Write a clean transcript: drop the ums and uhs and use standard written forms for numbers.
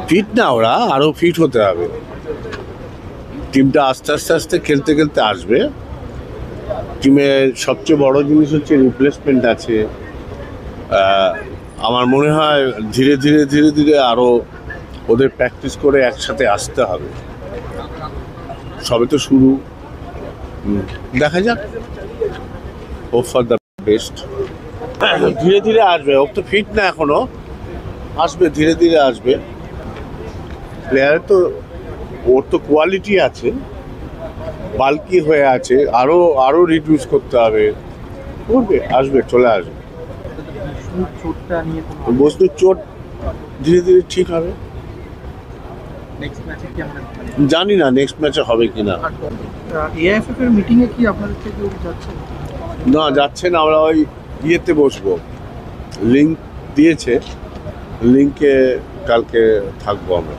Fit না, ওরা আরও ফিট হতে হবে। টিমটা আস্তে আস্তে আস্তে খেলতে খেলতে আসবে। টিমের সবচেয়ে বড় জিনিস হচ্ছে রিপ্লেসমেন্ট আছে। আমার মনে হয় ধীরে ধীরে ধীরে ধীরে আরও ওদের প্র্যাকটিস করে একসাথে আসতে হবে। সবে তো শুরু, দেখা যাক। Hope for the best. ধীরে ধীরে আসবে, ও তো ফিট না এখনো, আসবে ধীরে ধীরে আসবে। প্লেয়ারের তো, ওর তো কোয়ালিটি আছে, বাল্কি হয়ে আছে, আরও আরও রিডিউস করতে হবে। করবে, আসবে, চলে আসবে। বস্তুর চোট ধীরে ধীরে ঠিক হবে। জানি না নেক্সট ম্যাচে হবে কিনা। এআইএফএফ এর মিটিং এ কি আপনাদের থেকে যাচ্ছে? না, যাচ্ছে না। আমরা ওই ইয়েতে বসবো, লিঙ্ক দিয়েছে, লিঙ্কে কালকে থাকবো আমরা।